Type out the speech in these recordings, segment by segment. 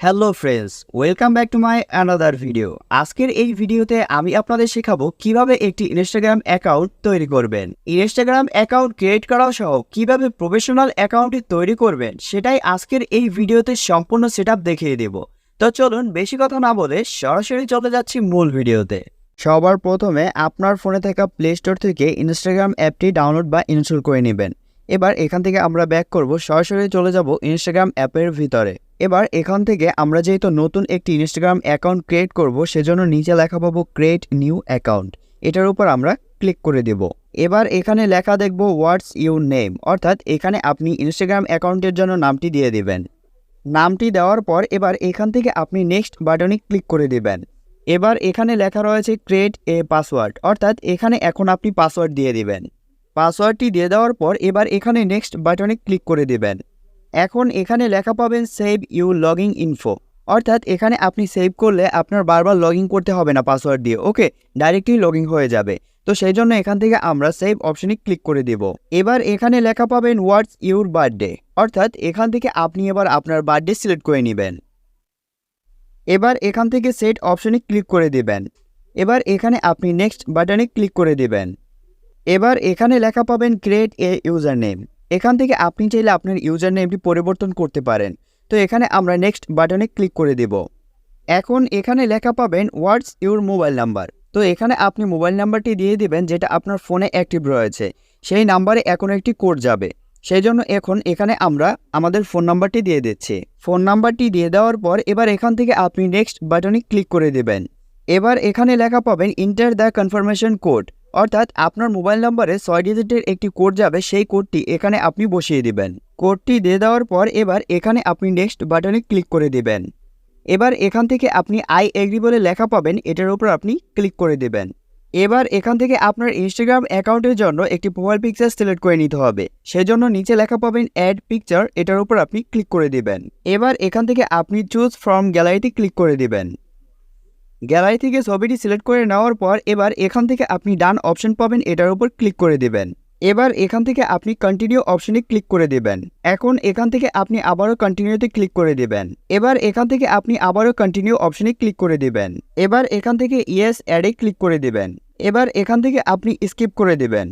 Hello friends, welcome back to my another video. আজকের এই ভিডিওতে আমি আপনাদের শেখাবো কিভাবে একটি ইনস্টাগ্রাম অ্যাকাউন্ট তৈরি করবেন। ইনস্টাগ্রাম অ্যাকাউন্ট ক্রিয়েট করা সহ কিভাবে প্রফেশনাল অ্যাকাউন্ট তৈরি করবেন সেটাই আজকের এই ভিডিওতে সম্পূর্ণ সেটআপ দেখিয়ে দেব। তো চলুন বেশি কথা না বলে সরাসরি চলে যাচ্ছি মূল ভিডিওতে। সবার প্রথমে আপনার ফোনে থাকা প্লে স্টোর থেকে ইনস্টাগ্রাম অ্যাপটি ডাউনলোড বা ইনস্টল করে নেবেন। এবার এখান থেকে আমরা ব্যাক করব, সরাসরি চলে যাব ইনস্টাগ্রাম অ্যাপের ভিতরে। এবার এখান থেকে আমরা যেহেতু নতুন একটি ইনস্টাগ্রাম অ্যাকাউন্ট ক্রিয়েট করব, সেজন্য নিচে লেখা পাবো ক্রিয়েট নিউ অ্যাকাউন্ট। এটার উপর আমরা ক্লিক করে দেব। এবার এখানে লেখা দেখব হোয়াটস ইউর নেম, অর্থাৎ এখানে আপনি ইনস্টাগ্রাম অ্যাকাউন্টের জন্য নামটি দিয়ে দিবেন। নামটি দেওয়ার পর এবার এখান থেকে আপনি নেক্সট বাটনে ক্লিক করে দিবেন। এবার এখানে লেখা রয়েছে ক্রিয়েট এ পাসওয়ার্ড, অর্থাৎ এখানে এখন আপনি পাসওয়ার্ড দিয়ে দিবেন। পাসওয়ার্ডটি দিয়ে দেওয়ার পর এবার এখানে নেক্সট বাটনে ক্লিক করে দিবেন। এখন এখানে লেখা পাবেন সেভ ইউ লগইন ইনফো, অর্থাৎ এখানে আপনি সেভ করলে আপনার বারবার লগ ইন করতে হবে না পাসওয়ার্ড দিয়ে, ওকে, ডাইরেক্টলি লগ ইন হয়ে যাবে। তো সেই জন্য এখান থেকে আমরা সেভ অপশনে ক্লিক করে দেব। এবার এখানে লেখা পাবেন হোয়াটস ইউর বার্থডে, অর্থাৎ এখান থেকে আপনি এবার আপনার বার্থডে সিলেক্ট করে নেবেন। এবার এখান থেকে সেট অপশনে ক্লিক করে দেবেন। এবার এখানে আপনি নেক্সট বাটনে ক্লিক করে দেবেন। এবার এখানে লেখা পাবেন ক্রিয়েট এ ইউজার নেম, এখান থেকে আপনি চাইলে আপনার ইউজার নেমটি পরিবর্তন করতে পারেন। তো এখানে আমরা নেক্সট বাটনে ক্লিক করে দেব। এখন এখানে লেখা পাবেন হোয়াটস ইউর মোবাইল নাম্বার, তো এখানে আপনি মোবাইল নাম্বারটি দিয়ে দিবেন যেটা আপনার ফোনে অ্যাক্টিভ রয়েছে। সেই নাম্বারে এখন একটি কোড যাবে, সেই জন্য এখন এখানে আমরা আমাদের ফোন নাম্বারটি দিয়ে দিচ্ছি। ফোন নাম্বারটি দিয়ে দেওয়ার পর এবার এখান থেকে আপনি নেক্সট বাটনে ক্লিক করে দেবেন। এবার এখানে লেখা পাবেন ইন্টার দ্য কনফার্মেশন কোড, অর্থাৎ আপনার মোবাইল নম্বরে 6 ডিজিটের একটি কোড যাবে, সেই কোডটি এখানে আপনি বসিয়ে দিবেন। কোডটি দিয়ে দেওয়ার পর এবার এখানে আপনি নেক্সট বাটনে ক্লিক করে দিবেন। এবার এখান থেকে আপনি আই এগ্রি বলে লেখা পাবেন, এটার উপর আপনি ক্লিক করে দিবেন। এবার এখান থেকে আপনার ইনস্টাগ্রাম অ্যাকাউন্টের জন্য একটি প্রোফাইল পিকচার সিলেক্ট করে নিতে হবে, সেজন্য নিচে লেখা পাবেন অ্যাড পিকচার, এটার উপর আপনি ক্লিক করে দিবেন। এবার এখান থেকে আপনি চুজ ফ্রম গ্যালারিতে ক্লিক করে দিবেন। গ্যালারি থেকে ছবিটি সিলেক্ট করে নেওয়ার পর এবার এখান থেকে আপনি ডান অপশন পাবেন, এটার উপর ক্লিক করে দিবেন। এবার এখান থেকে আপনি কন্টিনিউ অপশনে ক্লিক করে দিবেন। এখন এখান থেকে আপনি আবারও কন্টিনিউতে ক্লিক করে দিবেন। এবার এখান থেকে আপনি আবারও কন্টিনিউ অপশনে ক্লিক করে দিবেন। এবার এখান থেকে ইয়েস অ্যাডে ক্লিক করে দিবেন। এবার এখান থেকে আপনি স্কিপ করে দিবেন।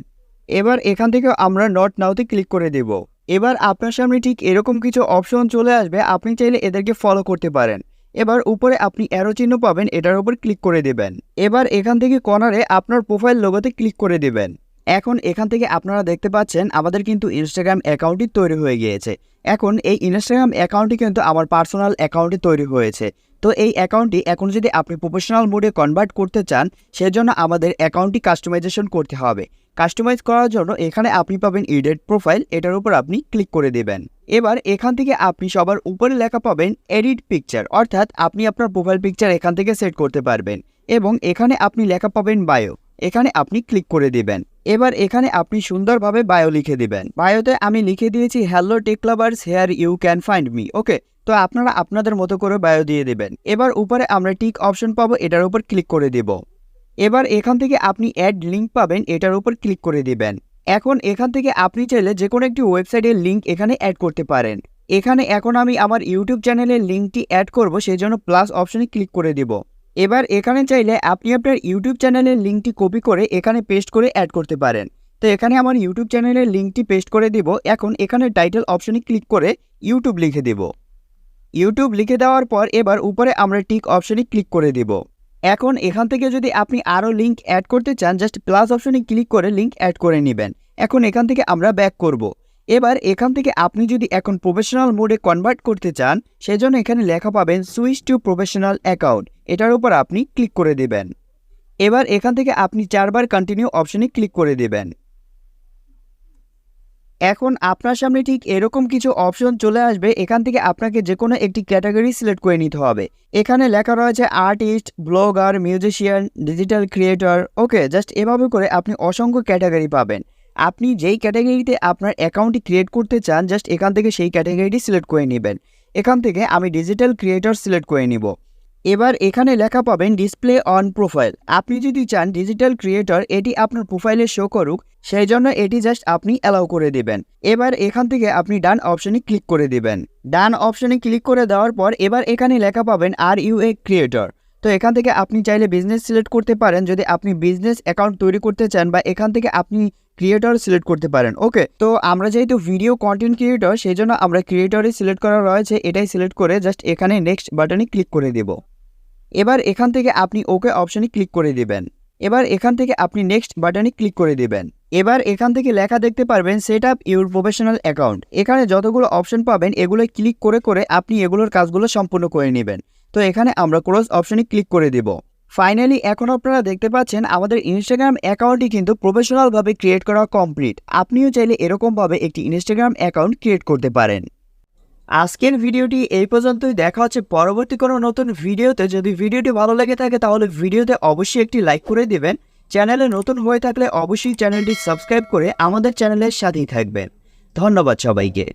এবার এখান থেকে আমরা নট নাওতে ক্লিক করে দেব। এবার আপনার সামনে ঠিক এরকম কিছু অপশন চলে আসবে, আপনি চাইলে এদেরকে ফলো করতে পারেন। এবার উপরে আপনি অ্যারো চিহ্ন পাবেন, এটার উপর ক্লিক করে দেবেন। এবার এখান থেকে কর্নারে আপনার প্রোফাইল লোগোতে ক্লিক করে দেবেন। এখন এখান থেকে আপনারা দেখতে পাচ্ছেন আমাদের কিন্তু ইনস্টাগ্রাম অ্যাকাউন্টটি তৈরি হয়ে গিয়েছে। এখন এই ইনস্টাগ্রাম অ্যাকাউন্টটি কিন্তু আমার পার্সোনাল অ্যাকাউন্টে তৈরি হয়েছে। তো এই অ্যাকাউন্টটি এখন যদি আপনি প্রফেশনাল মোডে কনভার্ট করতে চান, সেজন্য আমাদের অ্যাকাউন্টটি কাস্টমাইজেশন করতে হবে। কাস্টমাইজ করার জন্য এখানে আপনি পাবেন এডিট প্রোফাইল, এটার উপর আপনি ক্লিক করে দেবেন। এবার এখান থেকে আপনি সবার উপরে লেখা পাবেন এডিট পিকচার, অর্থাৎ আপনি আপনার প্রোফাইল পিকচার এখান থেকে সেট করতে পারবেন। এবং এখানে আপনি লেখা পাবেন বায়ো, এখানে আপনি ক্লিক করে দিবেন। এবার এখানে আপনি সুন্দরভাবে বায়ো লিখে দিবেন। বায়োতে আমি লিখে দিয়েছি hello tech lovers, here you can find me, okay. তো আপনারা আপনাদের মতো করে বায়ো দিয়ে দিবেন। এবার উপরে আমরা টিক অপশন পাবো, এটার উপর ক্লিক করে দেব। এবার এখান থেকে আপনি অ্যাড লিঙ্ক পাবেন, এটার উপর ক্লিক করে দিবেন। এখন এখান থেকে আপনি চাইলে যে কোনো একটি ওয়েবসাইটের লিঙ্ক এখানে অ্যাড করতে পারেন। এখানে এখন আমি আমার ইউটিউব চ্যানেলের লিঙ্কটি অ্যাড করব, সেই জন্য প্লাস অপশনে ক্লিক করে দিব। এবার এখানে চাইলে আপনি আপনার ইউটিউব চ্যানেলের লিঙ্কটি কপি করে এখানে পেস্ট করে অ্যাড করতে পারেন। তো এখানে আমার ইউটিউব চ্যানেলের লিঙ্কটি পেস্ট করে দিব। এখন এখানে টাইটেল অপশনে ক্লিক করে ইউটিউব লিখে দেব। ইউটিউব লিখে দেওয়ার পর এবার উপরে আমরা টিক অপশনে ক্লিক করে দিব। এখন এখান থেকে যদি আপনি আরও লিঙ্ক অ্যাড করতে চান, জাস্ট প্লাস অপশনে ক্লিক করে লিঙ্ক অ্যাড করে নেবেন। এখন এখান থেকে আমরা ব্যাক করব। এবার এখান থেকে আপনি যদি এখন প্রফেশনাল মোডে কনভার্ট করতে চান, সেজন্য এখানে লেখা পাবেন সুইচ টু প্রফেশনাল অ্যাকাউন্ট, এটার উপর আপনি ক্লিক করে দেবেন। এবার এখান থেকে আপনি 4 বার কন্টিনিউ অপশনে ক্লিক করে দেবেন। এখন আপনার সামনে ঠিক এরকম কিছু অপশন চলে আসবে, এখান থেকে আপনাকে যে কোনো একটি ক্যাটাগরি সিলেক্ট করে নিতে হবে। এখানে লেখা রয়েছে artist, blogger, musician, digital creator, okay. Just এভাবে করে আপনি অসংখ্য ক্যাটাগরি পাবেন। আপনি যেই ক্যাটাগরিতে আপনার অ্যাকাউন্টটি ক্রিয়েট করতে চান, জাস্ট এখান থেকে সেই ক্যাটাগরিটি সিলেক্ট করে নেবেন। এখান থেকে আমি ডিজিটাল ক্রিয়েটর সিলেক্ট করে নিব। এবার এখানে লেখা পাবেন ডিসপ্লে অন প্রোফাইল। আপনি যদি চান ডিজিটাল ক্রিয়েটর এটি আপনার প্রোফাইলে শো করুক, সেই জন্য এটি জাস্ট আপনি অ্যালাউ করে দিবেন। এবার এখান থেকে আপনি ডান অপশনে ক্লিক করে দিবেন। ডান অপশনে ক্লিক করে দেওয়ার পর এবার এখানে লেখা পাবেন আর ইউ এ ক্রিয়েটর। তো এখান থেকে আপনি চাইলে বিজনেস সিলেক্ট করতে পারেন যদি আপনি বিজনেস অ্যাকাউন্ট তৈরি করতে চান, বা এখান থেকে আপনি ক্রিয়েটর সিলেক্ট করতে পারেন। ওকে, তো আমরা যেহেতু ভিডিও কন্টেন্ট ক্রিয়েটর, সেই জন্য আমরা ক্রিয়েটরই সিলেক্ট করা রয়েছে, এটাই সিলেক্ট করে জাস্ট এখানে নেক্সট বাটনে ক্লিক করে দেব। এবার এখান থেকে আপনি ওকে অপশনে ক্লিক করে দিবেন। এবার এখান থেকে আপনি নেক্সট বাটনে ক্লিক করে দিবেন। এবার এখান থেকে লেখা দেখতে পারবেন set up your professional account. এখানে যতগুলো অপশন পাবেন এগুলো ক্লিক করে করে আপনি এগুলোর কাজগুলো সম্পূর্ণ করে নেবেন। তো এখানে আমরা ক্লোজ অপশনে ক্লিক করে দিব। ফাইনালি এখন আপনারা দেখতে পাচ্ছেন আমাদের ইনস্টাগ্রাম অ্যাকাউন্টটি কিন্তু প্রফেশনালভাবে ক্রিয়েট করা কমপ্লিট। আপনিও চাইলে এরকমভাবে একটি ইনস্টাগ্রাম অ্যাকাউন্ট ক্রিয়েট করতে পারেন। আজকের ভিডিওটি এই পর্যন্তই। দেখা হচ্ছে পরবর্তী কোনো নতুন ভিডিওতে। যদি ভিডিওটি ভালো লেগে থাকে তাহলে ভিডিওতে অবশ্যই একটি লাইক করে দিবেন। চ্যানেলে নতুন হয়ে থাকলে অবশ্যই চ্যানেলটি সাবস্ক্রাইব করে আমাদের চ্যানেলের সাথেই থাকবেন। ধন্যবাদ সবাইকে।